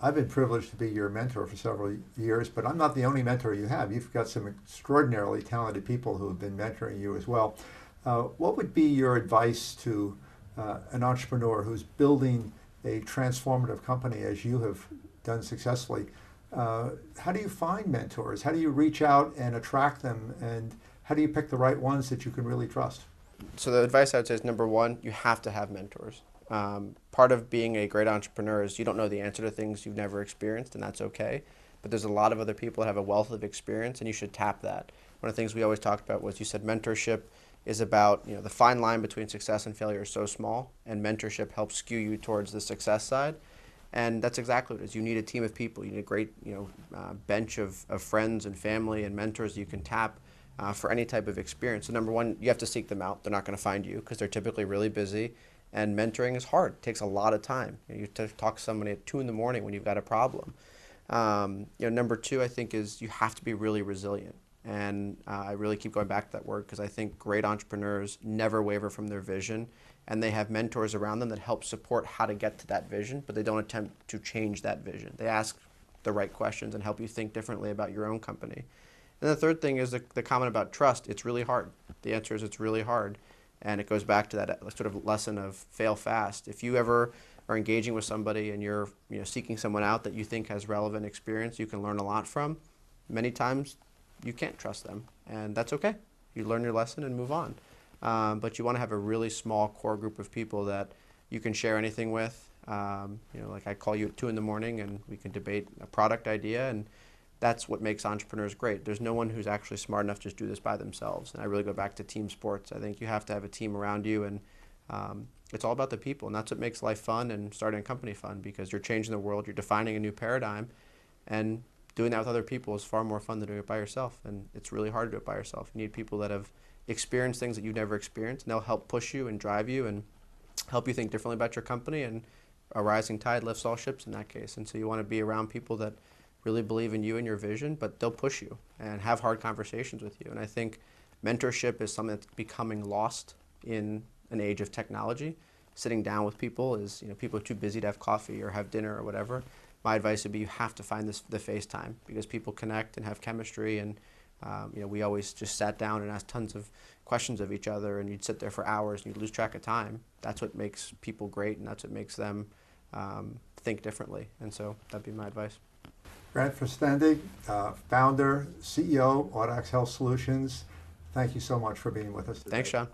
I've been privileged to be your mentor for several years, but I'm not the only mentor you have. You've got some extraordinarily talented people who have been mentoring you as well. What would be your advice to an entrepreneur who's building a transformative company as you have done successfully? How do you find mentors? How do you reach out and attract them? And how do you pick the right ones that you can really trust? So the advice I would say is number one, you have to have mentors. Part of being a great entrepreneur is you don't know the answer to things you've never experienced, and that's okay. But there's a lot of other people that have a wealth of experience, and you should tap that. One of the things we always talked about was you said mentorship is about, the fine line between success and failure is so small, and mentorship helps skew you towards the success side. And that's exactly what it is. You need a team of people. You need a great, bench of friends and family and mentors you can tap for any type of experience. So number one, you have to seek them out. They're not going to find you because they're typically really busy. And mentoring is hard. It takes a lot of time. You have to talk to somebody at 2 in the morning when you've got a problem. Number two, I think, is you have to be really resilient. And I really keep going back to that word because I think great entrepreneurs never waver from their vision, and they have mentors around them that help support how to get to that vision, but they don't attempt to change that vision. They ask the right questions and help you think differently about your own company. And the third thing is the comment about trust. It's really hard. The answer is it's really hard. And it goes back to that sort of lesson of fail fast. If you ever are engaging with somebody and you're seeking someone out that you think has relevant experience you can learn a lot from, many times you can't trust them. And that's okay. You learn your lesson and move on. But you want to have a really small core group of people that you can share anything with. Like I call you at 2 in the morning and we can debate a product idea, and that's what makes entrepreneurs great. There's no one who's actually smart enough to just do this by themselves. And I really go back to team sports. I think you have to have a team around you, and it's all about the people. And that's what makes life fun and starting a company fun, because you're changing the world, you're defining a new paradigm, and doing that with other people is far more fun than doing it by yourself. And it's really hard to do it by yourself. You need people that have experienced things that you've never experienced, and they'll help push you and drive you and help you think differently about your company. And a rising tide lifts all ships in that case. And so you want to be around people that really believe in you and your vision, but they'll push you and have hard conversations with you. And I think mentorship is something that's becoming lost in an age of technology. Sitting down with people is, people are too busy to have coffee or have dinner or whatever. My advice would be you have to find the FaceTime, because people connect and have chemistry. And we always just sat down and asked tons of questions of each other, and you'd sit there for hours and you'd lose track of time. That's what makes people great, and that's what makes them think differently. And so that'd be my advice. Grant Verständig, founder, CEO, Audax Health Solutions. Thank you so much for being with us today. Thanks, Sean.